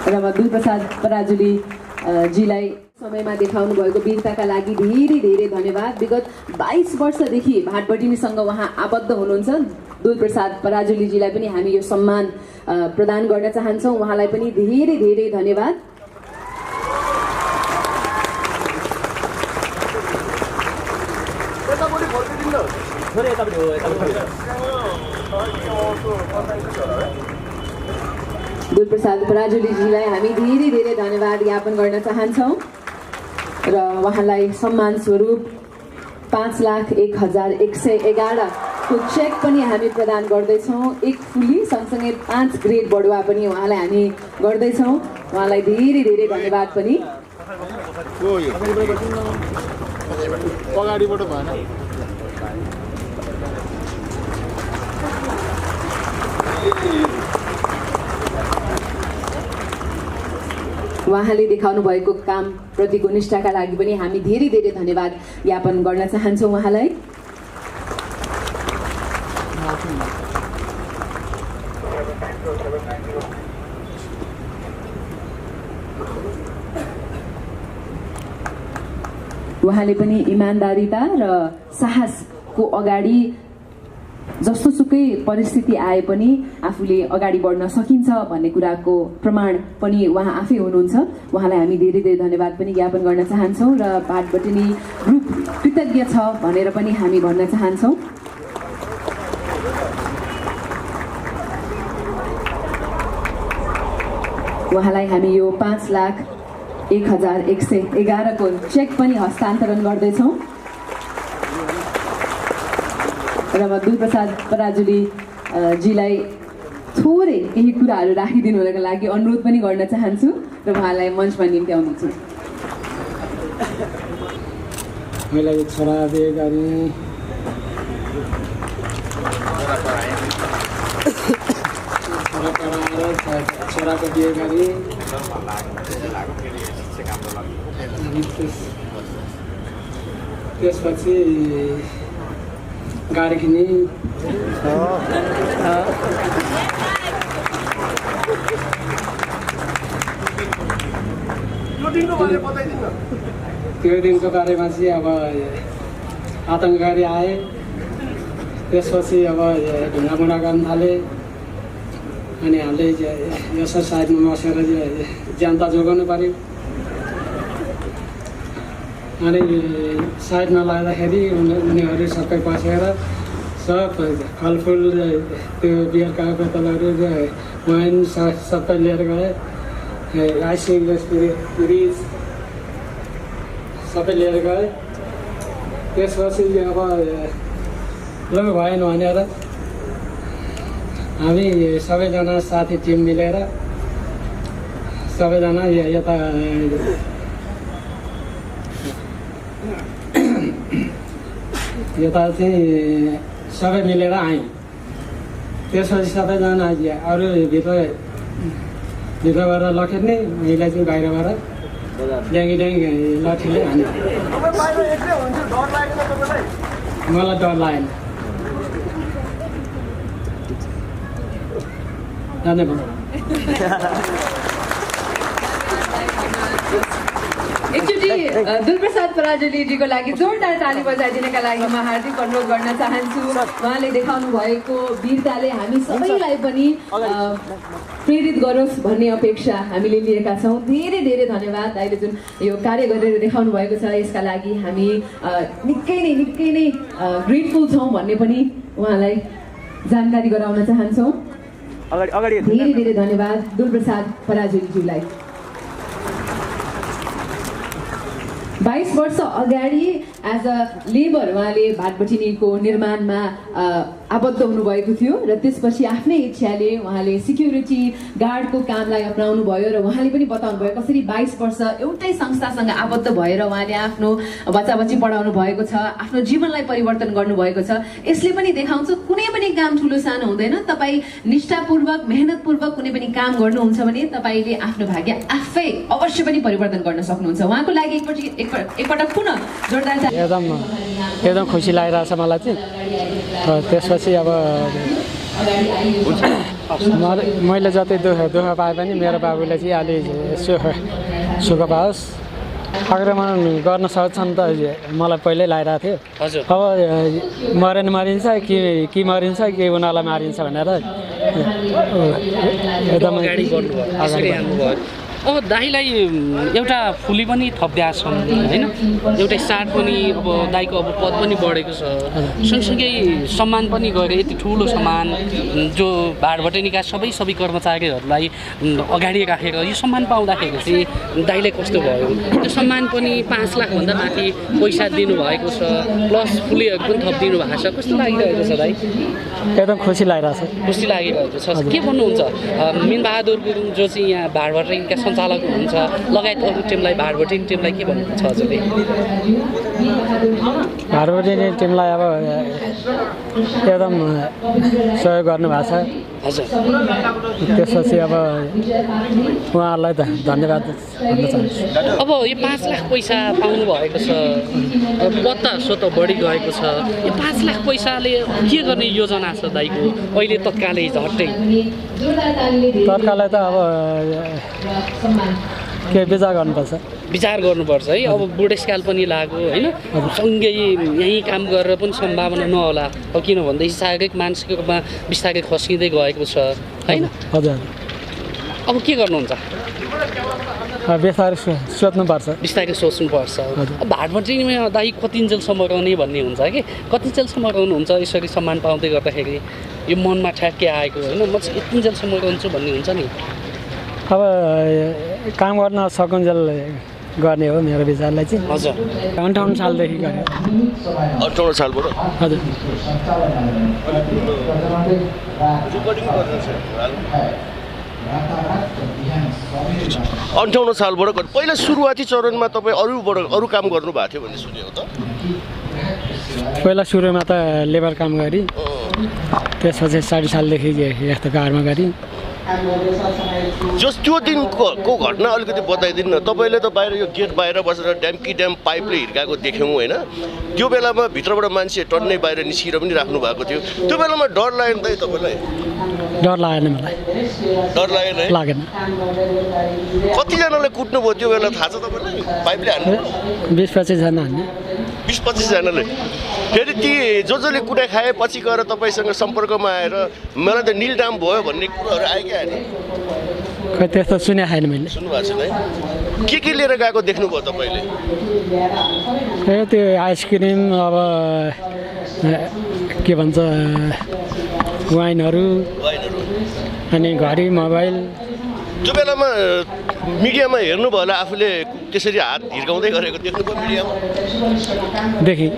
र म दुलप्रसाद पराजुली जीलाई समयमा देखाउनु भएको वीरताका लागि धेरै धेरै धन्यवाद। विगत 22 वर्षदेखि भाटबटिनीसँग उहाँ आबद्ध हुनुहुन्छ। दुलप्रसाद पराजुलीजीलाई पनि हामी यो सम्मान प्रदान गर्न चाहन्छौँ। उहाँलाई पनि धेरै धेरै धन्यवाद। दुलप्रसाद पराजुलीजीलाई हामी धेरै धेरै धन्यवाद ज्ञापन गर्न चाहन्छौँ र उहाँलाई सम्मान स्वरूप 5,01,111 को चेक पनि हामी प्रदान गर्दैछौँ। एक फुली सँगसँगै 5 ग्रेड बढुवा पनि उहाँलाई हामी गर्दैछौँ। उहाँलाई धेरै धेरै धन्यवाद पनि। उहाँले देखाउनु भएको काम प्रतिको निष्ठाका लागि पनि हामी धेरै धेरै धन्यवाद ज्ञापन गर्न चाहन्छौँ उहाँलाई। उहाँले पनि इमान्दारिता र साहसको अगाडि जस्तोसुकै परिस्थिति आए पनि आफूले अगाडि बढ्न सकिन्छ भन्ने कुराको प्रमाण पनि उहाँ आफै हुनुहुन्छ। उहाँलाई हामी धेरै धेरै धन्यवाद पनि ज्ञापन गर्न चाहन्छौँ र भाटबटिनी ग्रुप कृतज्ञ छ भनेर पनि हामी भन्न चाहन्छौँ। उहाँलाई हामी यो 5,01,111 को चेक पनि हस्तान्तरण गर्दैछौँ र म दुलप्रसाद पराजुली जीलाई थोरै केही कुराहरू राखिदिनुको लागि अनुरोध पनि गर्न चाहन्छु र उहाँलाई मञ्चमा निम्ति आउनुहुन्छ। मलाई छोरा बिहे गरेँ, छोराको बिहे गरेँ, त्यसपछि गाडी किने, त्यो दिनको बारेमा चाहिँ अब आतङ्ककारी आए। त्यसपछि अब ढुङ्गामुढा गर्न थाले अनि हामीले यसो साइडमा बसेर ज्यान त जोगाउनु पर्यो। अनि साइडमा लाग्दाखेरि उनीहरू सबै बसेर सब फलफुल त्यो बियरका बोतलहरू वाइन सबै लिएर गए। आइसिङ फ्रिज सबै लिएर गए। त्यसपछि अब ल भएन भनेर हामी सबैजना साथी टिम मिलेर सबैजना यता चाहिँ सबै मिलेर आयौँ। त्यसपछि सबैजना अरू भित्रबाट लखेट्ने, महिला चाहिँ बाहिरबाट ड्याङ्गी ड्याङ्गी लाठीले हाने। मलाई डर लागेन। जाने भयो। एकचोटि दुलप्रसाद पराजुलीजीको लागि जोरदार ताली बजाइदिनका लागि म हार्दिक अनुरोध गर्न चाहन्छु। उहाँले देखाउनु भएको वीरताले हामी सबैलाई पनि प्रेरित गरोस् भन्ने अपेक्षा हामीले लिएका छौँ। धेरै धेरै धन्यवाद। अहिले जुन यो कार्य गरेर देखाउनु भएको छ यसका लागि हामी निकै नै ग्रेटफुल छौँ भन्ने पनि उहाँलाई जानकारी गराउन चाहन्छौँ। धेरै धेरै धन्यवाद दुलप्रसाद पराजुलीज्यूलाई। 22 वर्ष अगाडि एज अ लेबर उहाँले भाटबटिनीको निर्माणमा आबद्ध हुनुभएको थियो र त्यसपछि आफ्नै इच्छाले उहाँले सिक्युरिटी गार्डको कामलाई अपनाउनु भयो र उहाँले पनि बताउनु भयो कसरी 22 वर्ष एउटै संस्थासँग आबद्ध भएर उहाँले आफ्नो बच्चा-बच्ची पढाउनु भएको छ, आफ्नो जीवनलाई परिवर्तन गर्नुभएको छ। यसले पनि देखाउँछ कुनै पनि काम ठुलो सानो हुँदैन। तपाईँ निष्ठापूर्वक मेहनतपूर्वक कुनै पनि काम गर्नुहुन्छ भने तपाईँले आफ्नो भाग्य आफै अवश्य पनि परिवर्तन गर्न सक्नुहुन्छ। उहाँको लागि एकपटक पुनः जोरदार एकदम खुसी लागिरहेछ मलाई चाहिँ। त्यसपछि अब मैले जति दुःख पाए पनि मेरो बाबुले चाहिँ अलि सुख पाओस् आक्रमण गर्न सक्छन् त मलाई पहिल्यै लागिरहेको थियो हजुर अब मरिन्छ कि मरिन्छ कि उनीहरूलाई मारिन्छ भनेर एकदमै अगाडि गर्नुभयो यसरी हाल्नुभयो अब दाईलाई एउटा फुली पनि थपिदिएको छन् होइन एउटा स्टार्ट पनि अब दाईको अब पद पनि बढेको छ सँगसँगै सम्मान पनि गऱ्यो यति ठुलो सम्मान जो भाडभटेनीका सबै कर्मचारीहरूलाई अगाडि राखेर यो सम्मान पाउँदाखेरि चाहिँ दाईलाई कस्तो भयो त्यो सम्मान पनि 5 लाखभन्दा माथि पैसा दिनुभएको छ प्लस फुलीहरू पनि थपिदिनु भएको छ कस्तो लागिरहेको छ दाई एकदम खुसी लागिरहेको छ खुसी लागिरहेको छ के भन्नुहुन्छ मिनबहादुर गुरुङ जो चाहिँ यहाँ भाडभटेनीका सञ्चालक हुनुहुन्छ लगायत अरू टिमलाई भाडभटेनी टिमलाई के भन्नुहुन्छ हजुरले भाडभटेनी टिमलाई अब एकदम सहयोग गर्नुभएको छ हजुर त्यसपछि अब उहाँहरूलाई त धन्यवाद भन्न चाहन्छु अब यो 5 लाख पैसा पाउनु भएको छ पत्ता स्वत बढी गएको छ यो 5 लाख पैसाले के गर्ने योजना छ दाइको अहिले तत्कालै झट्टै तत्कालै त अब के विचार गर्नुपर्छ है अब बुढेसकाल पनि लाग्यो होइन सँगै यहीँ काम गरेर पनि सम्भावना नहोला अब किनभन्दा शारीरिक मानसिक रूपमा बिस्तारै खस्किँदै गएको छ होइन हजुर अब के गर्नुहुन्छ बिस्तारै सोच्नुपर्छ बिस्तारै सोच्नुपर्छ भाडभटेनीमा दाइ कतिन्जेलसम्म रहने भन्ने हुन्छ कि कतिन्जेलसम्म रहनुहुन्छ यसरी सम्मान पाउँदै गर्दाखेरि यो मनमा ठ्याक्कै आएको होइन म चाहिँ यतिन्जेलसम्म रहन्छु भन्ने हुन्छ नि अब काम गर्न सकुन्जेल गर्ने हो मेरो विचारलाई चाहिँ हजुर 58 सालदेखि गरेँ 58 सालबाट हजुर 58 सालबाट पहिला सुरुवाती चरणमा तपाईँ अरू काम गर्नुभएको थियो भन्ने सुनेको त पहिला सुरुमा त लेबर काम गरेँ त्यसपछि 60 सालदेखि यस्तो कारमा गरेँ जस त्यो दिनको घटना अलिकति बताइदिनु न तपाईँले त बाहिर यो गेट बाहिर बसेर ड्याम पाइपले हिर्काएको देख्यौँ होइन त्यो बेलामा भित्रबाट मान्छे टन्नै बाहिर निस्किएर पनि राख्नु भएको थियो त्यो बेलामा डर लागेन त तपाईँलाई डर लागेन मलाई डर लागेन है लागेन कतिजनाले कुट्नुभयो त्यो बेला थाहा छ तपाईँलाई पाइपले हान्नु 20-25 जना हान्ने 20-25 जनाले फेरि ती जसले कुटाइ खाए पछि गएर तपाईँसँग सम्पर्कमा आएर मलाई त निलडाम भयो भन्ने कुराहरू आयो क्या होइन खै त्यस्तो सुने छैन मैले सुन्नुभएको छैन है के लिएर गएको देख्नुभयो तपाईँले ए त्यो आइसक्रिम अब के भन्छ वाइनहरू अनि घडी मोबाइल त्यो बेलामा मिडियामा हेर्नुभयो होला आफूले त्यसरी हात हिर्काउँदै गरेको देख्नुभयो मिडियामा देखि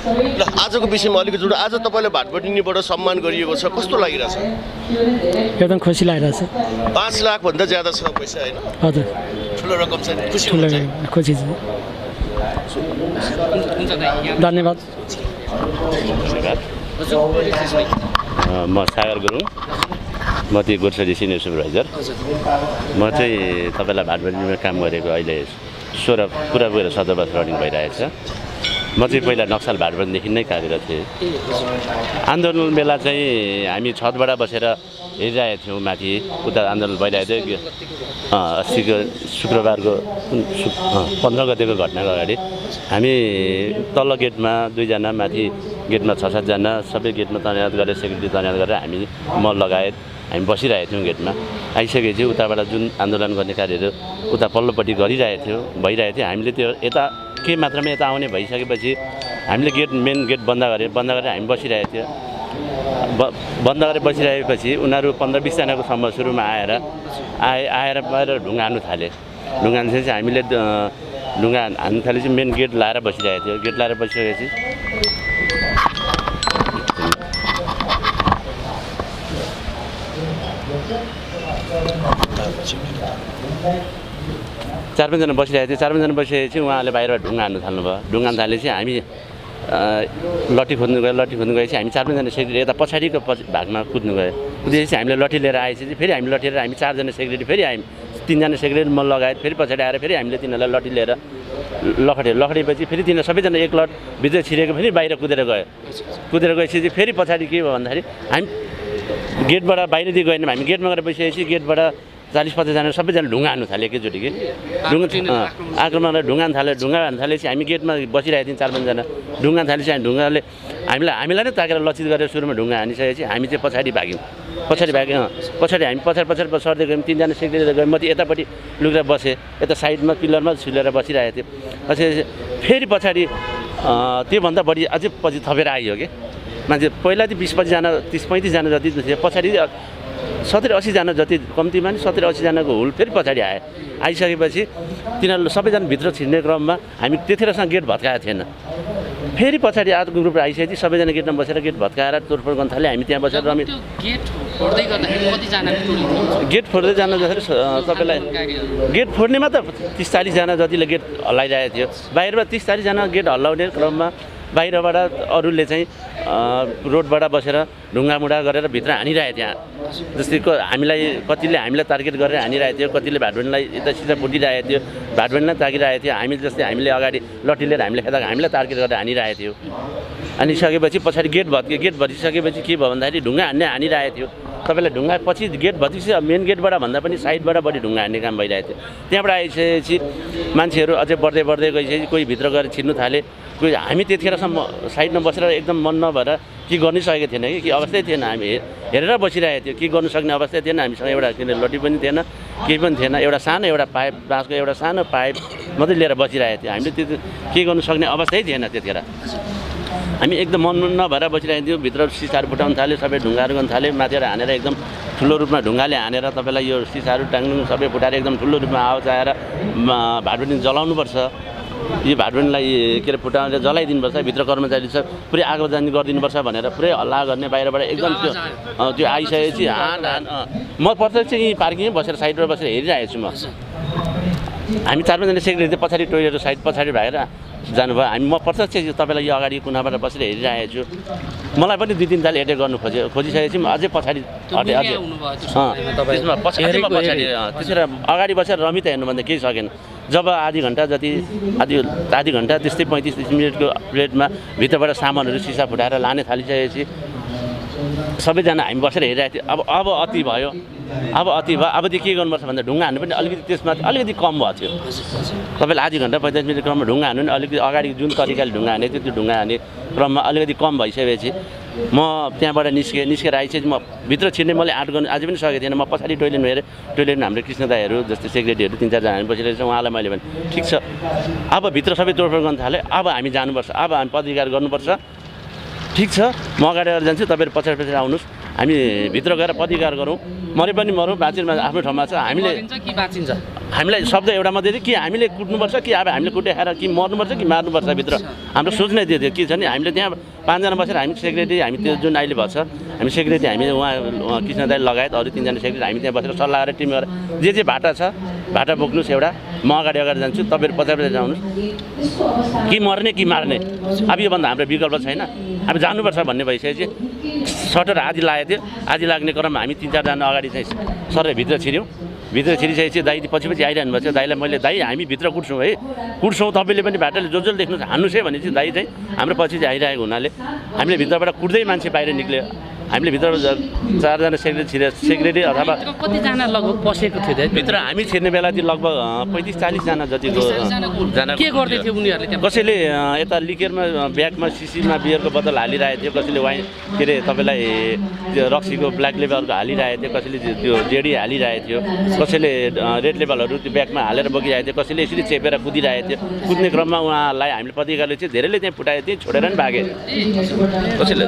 ल आजको विषयमा अलिकति जोड आज तपाईँलाई भाडभटेनीबाट सम्मान गरिएको छ कस्तो लागिरहेछ एकदम खुसी लागिरहेछ 5 लाखभन्दा ज्यादा छ पैसा होइन हजुर ठुलो रकम छ खुसी हुनुहुन्छ खुसी छ धन्यवाद म सागर गुरुङ म त्यो गोर्साली सिनियर सुपरभाइजर म चाहिँ तपाईँलाई भाडभटेनीमा काम गरेको अहिले 16 पुरा गएर 17 वर्ष रनिङ भइरहेको छ म चाहिँ पहिला नक्सल भाडभटेनीदेखि नै कार्यरत थिएँ आन्दोलन बेला चाहिँ हामी छतबाट बसेर हेरिरहेका थियौँ माथि उता आन्दोलन भइरहेको थियो अस्तिको शुक्रबारको 15 गतेको घटनाको अगाडि हामी तल्लो गेटमा 2 जना माथि गेटमा 6-7 जना सबै गेटमा तैनात गरेर सेक्युरिटी तैनात गरेर हामी म लगायत हामी बसिरहेको थियौँ गेटमा आइसकेपछि उताबाट जुन आन्दोलन गर्ने कार्यहरू उता पल्लोपट्टि भइरहेको थियो हामीले त्यो यता के मात्रामा यता आउने भइसकेपछि हामीले मेन गेट बन्द गरेर हामी बसिरहेको थियो बन्द गरेर बसिरहेपछि उनीहरू 15-20 जनाको समूह सुरुमा आएर बाहिर ढुङ्गा हान्नु थाले ढुङ्गा हान्दाखेरि चाहिँ हामीले ढुङ्गा हान्नु थालेपछि मेन गेट लाएर बसिरहेको थियो गेट लाएर बसिसकेपछि चार पाँचजना बसिरहेको थियो 4-5 जना बसिरहेपछि उहाँले बाहिर ढुङ्गा हान्नु थाल्नुभयो ढुङ्गा हान्नु थालेपछि हामी लट्ठी खोज्नु गएपछि हामी 4-5 जना सेक्युरिटी यता पछाडिको भागमा कुद्नु गयो कुदेपछि हामीले लट्ठी लिएर आएपछि फेरि हामी लट्ठी लिएर हामी 4 जना सेक्युरिटी फेरि हामी 3 जना सेक्युरिटी म लगायत फेरि पछाडि आएर फेरि हामीले तिनीहरूलाई लट्ठी लिएर लखडेपछि फेरि तिनीहरू सबैजना एक लट भित्र छिरेको फेरि बाहिर कुदेर गएपछि फेरि पछाडि के भयो भन्दाखेरि हामी गेटबाट बाहिरदेखि गएन हामी गेटमा गएर बसिसकेपछि गेटबाट 40-50 जना सबैजना ढुङ्गा हान्नु थाल्यो एकैचोटि कि आक्रमण गरेर ढुङ्गा हान्नु थालेपछि हामी गेटमा बसिरहेको थियौँ 4-5 जना ढुङ्गा हान्नु थालेपछि हामी ढुङ्गाले हामीलाई नै ताकेर लक्षित गरेर सुरुमा ढुङ्गा हानिसकेपछि हामी चाहिँ पछाडि भाग्यौँ पछाडि हामी पछाडि सर्दै गयौँ 3 जना सेक्रेटरी गयौँ म चाहिँ यतापट्टि लुकेर बसेँ यता साइडमा पिलरमा झुलेर बसिरहेको थिएँ पछि फेरि पछाडि त्योभन्दा बढी अझै पछि थपेर आइयो कि मान्छे पहिला चाहिँ 20-25 जना 30-35 जना जति थियो पछाडि 70-80 जना जति कम्तीमा नि 70-80 जनाको हुल फेरि पछाडि आइसकेपछि तिनीहरू सबैजना भित्र छिर्ने क्रममा हामी त्यतिखेरसँग गेट भत्काएको थिएन फेरि पछाडि अर्को ग्रुप आइसकेपछि सबैजना गेटमा बसेर गेट भत्काएर तोडफोड गर्न थाले हामी त्यहाँ बसेर रमी गेट फोड्दै जान जसरी तपाईँलाई गेट फोड्नेमा त 30-40 जना जतिले गेट हल्लाइरहेको थियो बाहिरबाट 30-40 जना गेट हल्लाउने क्रममा बाहिरबाट अरूले चाहिँ रोडबाट बसेर ढुङ्गामुढा गरेर भित्र हानिरहेको थियो जस्तै कतिले हामीलाई टार्गेट गरेर हानिरहेको थियो कतिले भाटबन्डीलाई यता सिधा फुटिरहेको थियो भाटबन्डीलाई ताकिरहेको थियो हामीले अगाडि लट्ठी लिएर हामीलाई टार्गेट गरेर हानिरहेको थियो हानिसकेपछि पछाडि गेट भत्किसकेपछि के भयो भन्दाखेरि ढुङ्गा हानिरहेको थियो तपाईँलाई ढुङ्गा पछि गेट भत्किसके मेन गेटबाट भन्दा पनि साइडबाट बढी ढुङ्गा हान्ने काम भइरहेको थियो त्यहाँबाट आइसकेपछि मान्छेहरू अझै बढ्दै गइसकेपछि कोही भित्र गएर छिर्नु थाले कोही हामी त्यतिखेरसम्म साइडमा बसेर एकदम मन नभएर के गर्नै सकेको थिएन कि अवस्थै थिएन हामी हेरेर बसिरहेको थियो के गर्नु सक्ने अवस्थै थिएन हामीसँग एउटा लट्ठी पनि थिएन केही पनि थिएन एउटा सानो पाइप बाँसको एउटा सानो पाइप मात्रै लिएर बसिरहेको थियो हामीले त्यो के गर्नु सक्ने अवस्थै थिएन त्यतिखेर हामी एकदम मन नभएर बसिरहेको थियौँ भित्र सिसाहरू फुटाउन थाल्यो सबै ढुङ्गाहरू गर्न थाल्यो माथिबाट हानेर एकदम ठुलो रूपमा ढुङ्गाले हानेर तपाईँलाई यो सिसाहरू टाङ्नु सबै फुटाएर एकदम ठुलो रूपमा आवाज आएर भाटबन्डी जलाउनुपर्छ यो भाटबन्डीलाई के अरे फुटाएर जलाइदिनुपर्छ भित्र कर्मचारी छ पुरै आगोजानी गरिदिनुपर्छ भनेर पुरै हल्ला गर्ने बाहिरबाट एकदम त्यो आइसकेपछि म प्रत्यक्ष यहीँ पार्किङमै बसेर साइडबाट बसेर हेरिरहेको छु म हामी 4-5 जना सेक्रेटरी पछाडि टोइलेट साइड पछाडि भएर जानुभयो म प्रत्यक्ष तपाईँलाई यो अगाडि कुनाबाट बसेर हेरिरहेको छु मलाई पनि 2-3 ताल एटेक गर्नु खोजिसकेपछि म अझै पछाडि त्यसरी अगाडि बसेर रमिता हेर्नुभन्दा केही सकेन जब आधी घन्टा त्यस्तै 35-30 मिनटको प्लेटमा भित्रबाट सामानहरू सिसा फुटाएर लाने थालिसकेपछि सबैजना हामी बसेर हेरिरहेको थियौँ अब अति भयो अबदेखि के गर्नुपर्छ भन्दा ढुङ्गा हान्नु पनि अलिकति कम भएको थियो तपाईँले आधी घन्टा 45 मिनट क्रममा ढुङ्गा हान्नु नि अलिकति अगाडि जुन तरिकाले ढुङ्गा हानेको थियो त्यो ढुङ्गा हाने क्रममा अलिकति कम भइसकेपछि म त्यहाँबाट निस्केर आइसकेपछि म भित्र छिर्ने मैले आँट गर्नु अझै पनि सकेको थिएन म पछाडि टोइलेटमा हेरेँ टोइलेटमा हाम्रो कृष्ण दाईहरू जस्तै सेक्रेटरीहरू 3-4 जना हामी बसिरहेको छ उहाँलाई मैले भने ठिक छ अब भित्र सबै तोडफोड गर्न थालेँ अब हामी जानुपर्छ अब हामी पदाधिकार गर्नुपर्छ ठिक छ म अगाडि गएर जान्छु तपाईँहरू पछाडि आउनुहोस् हामी भित्र गएर पदाधिकार गरौँ मरे पनि मरौँ बाँचिरमा आफ्नो ठाउँमा छ हामीलाई शब्द एउटा मात्रै थियो कि हामीले कुट्नुपर्छ कि अब हामीले कुटेर कि मर्नुपर्छ कि मार्नुपर्छ भित्र हाम्रो सोच्नै त्यो थियो के छ नि हामीले त्यहाँ 5 जना बसेर हामी सेक्रेटरी हामी त्यो जुन अहिले भएको छ हामी सेक्रेटरी हामी उहाँ कृष्ण दाई लगायत अरू 3 जना सेक्रेटरी हामी त्यहाँ बसेर सल्लाह गरेर टिम गरेर जे भाटा छ भाटा बोक्नुहोस् एउटा म अगाडि जान्छु तपाईँहरू पछाडि आउनुहोस् कि मर्ने कि मार्ने अब योभन्दा हाम्रो विकल्प छैन अब जानुपर्छ भन्ने भइसकेपछि सटर आधी लागेको थियो आधी लाग्ने क्रममा हामी 3-4 जना अगाडि चाहिँ सर भित्र छिरिसकेपछि दाइ पछि आइरहनु भएको छ दाइलाई मैले दाइ हामी भित्र कुट्छौँ तपाईँले पनि भाटाले जो देख्नुहोस् हान्नुहोस् है भनेपछि दाइ चाहिँ हाम्रो पछि चाहिँ आइरहेको हुनाले हामीले भित्रबाट कुट्दै मान्छे बाहिर निक्ल्यो हामीले भित्र 4 जना सेक्रेटरी अथवा कतिजना लगभग पसेको थियो भित्र हामी छिर्ने बेला चाहिँ लगभग 35-40 जना जतिको के गर्दै थियो उनीहरूले कसैले यता लिकेरमा ब्यागमा सिसीमा बियरको बोतल हालिरहेको थियो कसैले वाइन के अरे तपाईँलाई त्यो रक्सीको ब्ल्याक लेबलको हालिरहेको थियो कसैले त्यो जेडी हालिरहेको थियो कसैले रेड लेबलहरू त्यो ब्यागमा हालेर बोकिरहेको थियो कसैले यसरी चेपेर कुदिरहेको थियो कुद्ने क्रममा उहाँलाई हामीले पत्रिकाले चाहिँ धेरैले त्यहाँ फुटाएको थियो छोडेर पनि भागे कसैले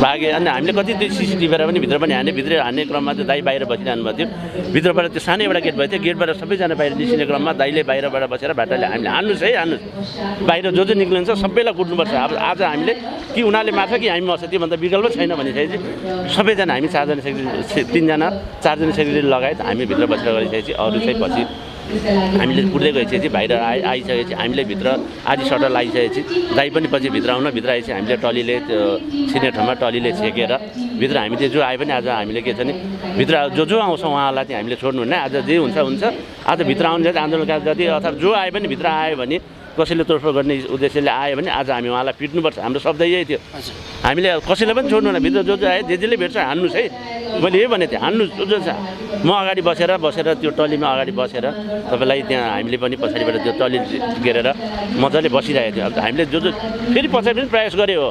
भागे अनि हामीले कति त्यो सिसिटिभीबाट पनि भित्र पनि भित्र हान्ने क्रममा चाहिँ दाइ बाहिर बसिरहनु भएको थियो भित्रबाट त्यो सानो एउटा गेट भएको थियो गेटबाट सबैजना बाहिर निस्किने क्रममा दाइले बाहिरबाट बसेर भाटाले हामीले हान्नुहोस् बाहिर जो निक्लिन्छ सबैलाई कुट्नुपर्छ अब आज हामीले कि उनीहरूले मार्छ कि हामी मर्छ त्योभन्दा विकल्प छैन भनिसकेपछि सबैजना हामी 4 जना सेक्रेटरी 3 जना 4 जना सेक्रेटरी लगायत हामी भित्र बसेर गरिसकेपछि अरू चाहिँ पछि हामीले कुट्दै गइसकेपछि बाहिर आइसकेपछि हामीले भित्र आधी सटर लगाइसकेपछि दाइ पनि पछि भित्र आइसकेपछि हामीले टलीले त्यो छिर्ने ठाउँमा टलीले छेकेर भित्र हामी त्यो जो आए पनि आज हामीले के छ नि भित्र जो आउँछ उहाँलाई चाहिँ हामीले छोड्नु हुन्न आज जे हुन्छ आज भित्र आउनु जति आन्दोलनकारी जति अथवा जो आए पनि भित्र आयो भने कसैले तोडफोड गर्ने उद्देश्यले आयो भने आज हामी उहाँलाई पिट्नुपर्छ हाम्रो शब्द यही थियो हामीले कसैलाई पनि छोड्नु न भित्र जो आयो जे भेट्छ हान्नुहोस् है मैले यही भनेको थिएँ हान्नुहोस् जो छ म अगाडि बसेर त्यो टलीमा अगाडि बसेर तपाईँलाई त्यहाँ हामीले पनि पछाडिबाट त्यो टली घेरेर मजाले बसिरहेको थियो अब हामीले जो फेरि पछाडि पनि प्रयास गऱ्यो हो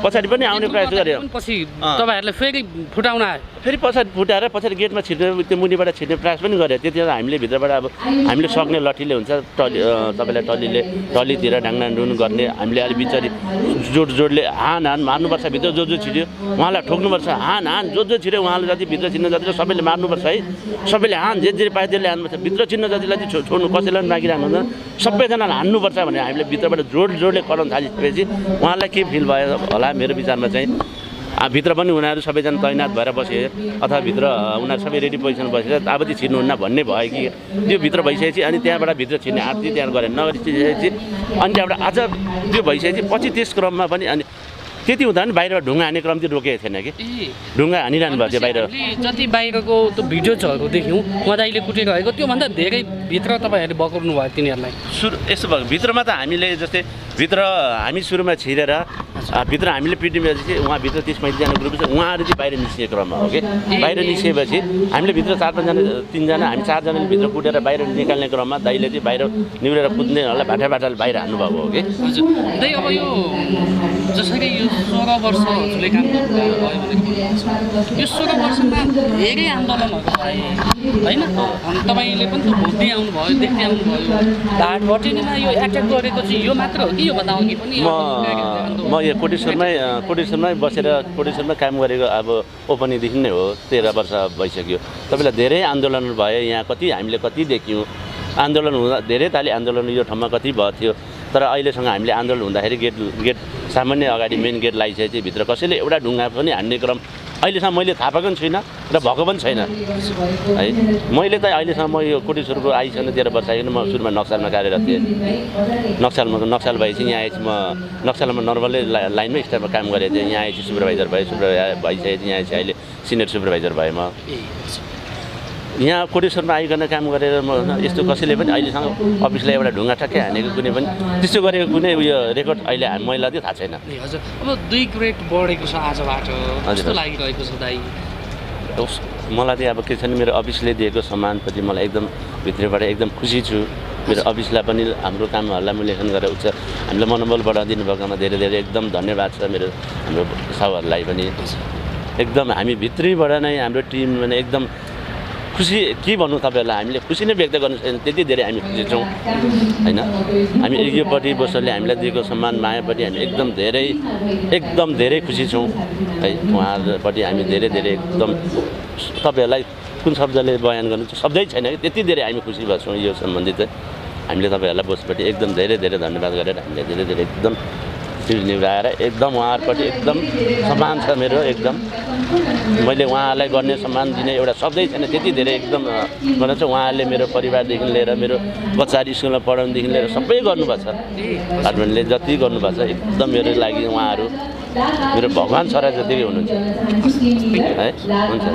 पछाडि पनि आउने प्रयास गऱ्यो पछि तपाईँहरूलाई फेरि फुटाउन आयो फेरि पछाडि फुटाएर पछाडि गेटमा छिर्ने त्यो मुनिबाट छिर्ने प्रयास पनि गऱ्यो त्यति बेला हामीले भित्रबाट अब हामीले सक्ने लट्ठीले हुन्छ तपाईँलाई टलीतिर डाङडाङ गर्ने हामीले अलिक बिचरी जोडले हान मार्नुपर्छ भित्र जो छिर्यो उहाँलाई ठोक्नुपर्छ हान जो छिर्यो उहाँले जति भित्र छिर्न जति सबैले मार्नुपर्छ है सबैले हान जे पायो त्यसले हान्नुपर्छ भित्र छिर्न जतिलाई चाहिँ छोड्नु कसैलाई पनि बाँकी राख्नु हुँदैन सबैजनालाई हान्नुपर्छ भने हामीले भित्रबाट जोडले कराउन थालिसकेपछि उहाँलाई के फिल भयो होला मेरो विचारमा चाहिँ भित्र पनि उनीहरू सबैजना तैनात भएर बसे अथवा भित्र उनीहरू सबै रेडी पोजिसन बसेर अब चाहिँ छिर्नुहुन्न भन्ने भयो कि त्यो भित्र भइसकेपछि अनि त्यहाँबाट भित्र छिर्ने आरती त्यहाँ गरेर नगरिसकेपछि अनि त्यहाँबाट आज त्यो भइसकेपछि पछि त्यस क्रममा पनि अनि त्यति हुँदा पनि बाहिरबाट ढुङ्गा हान्ने क्रम चाहिँ रोकेको थिएन कि ढुङ्गा हानिरहनु भएको थियो बाहिर जति बाहिरको त्यो भिडियोजहरू देख्यौँ मदाइले कुटिरहेको त्योभन्दा धेरै भित्र तपाईँहरूले बकाउनु भयो तिनीहरूलाई यस्तो भएको भित्रमा त हामीले जस्तै भित्र हामी सुरुमा छिरेर भित्र हामीले पिटिएपछि उहाँभित्र 30-35जना ग्रुप छ उहाँहरू चाहिँ बाहिर निस्किने क्रममा हो कि बाहिर निस्किएपछि हामीले भित्र 4-5जना 3जना हामी 4जनाले भित्र कुटेर बाहिर निकाल्ने क्रममा दाइले चाहिँ बाहिर निहुरेर कुद्नेहरूलाई भाटाले बाहिर हान्नुभएको हो कि दाइ अब यो जसरी यो 16 वर्ष हजुरले काम गर्नुभयो भनेको यो 16 वर्षमा धेरै आन्दोलनहरू भए होइन अनि तपाईँले पनि त भोग्दै आउनुभयो देख्दै आउनुभयो भाटभटिनीमा यो एट्याक गरेको चाहिँ यो मात्र हो कि योभन्दा अघि पनि म यो कोटेश्वरमै बसेर कोटेश्वरमै काम गरेको अब ओपनिङदेखि नै हो 13 वर्ष भइसक्यो तपाईँलाई धेरै आन्दोलन भयो यहाँ हामीले कति देख्यौँ आन्दोलन हुँदा धेरै ताली आन्दोलन यो ठाउँमा कति भएको थियो तर अहिलेसँग हामीले आन्दोलन हुँदाखेरि गेट सामान्य अगाडि मेन गेट लगाइसकेपछि भित्र कसैले एउटा ढुङ्गा पनि हान्ने क्रम अहिलेसम्म मैले थाहा पाएको पनि छुइनँ र भएको पनि छैन है मैले त अहिलेसम्म म यो कोटेश्वरको आइसक्नु 13 वर्ष आइकन म सुरुमा नक्सलमा कार्यरत थिएँ नक्सल भएपछि यहाँ आएपछि म नक्सलमा नर्मलै लाइनमै स्टाफमा काम गरेको थिएँ यहाँ आएपछि सुपरभाइजर भइसकेपछि यहाँ आएपछि अहिले सिनियर सुपरभाइजर भएँ म यहाँ कोटेश्वरमा आइकन काम गरेर म यस्तो कसैले पनि अहिलेसँग अफिसलाई एउटा ढुङ्गा ठ्याक्कै हानेको कुनै पनि त्यस्तो गरेको कुनै उयो रेकर्ड अहिले मैला चाहिँ थाहा छैन हजुर अब 2 ग्रेड बढेको छ आजबाट कस्तो लागिरहेको छ दाइ मलाई चाहिँ अब के छ भने मेरो अफिसले दिएको सम्मानप्रति मलाई एकदम भित्रबाट एकदम खुसी छु मेरो अफिसलाई पनि हाम्रो कामहरूलाई मूल्याङ्कन गरेर उच्च हामीलाई मनोबल बढाइदिनु भएकोमा धेरै धेरै एकदम धन्यवाद छ हाम्रो साथीहरूलाई पनि एकदम हामी भित्रैबाट नै हाम्रो टिम भने एकदम खुसी के भन्नु तपाईँहरूलाई हामीले खुसी नै व्यक्त गर्नु छैन त्यति धेरै हामी खुसी छौँ होइन हामी योपट्टि बसले हामीलाई दिएको सम्मान मायापट्टि हामी एकदम धेरै खुसी छौँ है उहाँहरूपट्टि हामी धेरै एकदम तपाईँहरूलाई कुन शब्दले बयान गर्नु शब्दै छैन कि त्यति धेरै हामी खुसी भएको छौँ यो सम्बन्धित चाहिँ हामीले तपाईँहरूलाई बसपट्टि एकदम धेरै धन्यवाद गरेर हामीले धेरै एकदम शिर निभाएर एकदम उहाँहरूपट्टि एकदम सम्मान छ मेरो एकदम मैले उहाँहरूलाई गर्ने सम्मान दिने एउटा शब्दै छैन त्यति धेरै एकदम गर्न चाहिँ उहाँहरूले मेरो परिवारदेखि लिएर मेरो बच्चाहरू स्कुलमा पढाउनुदेखि लिएर सबै गर्नुभएको छ हस्बेन्डले जति गर्नुभएको छ एकदम मेरो लागि उहाँहरू मेरो भगवान् छोरा जतिकै हुनुहुन्छ है हुन्छ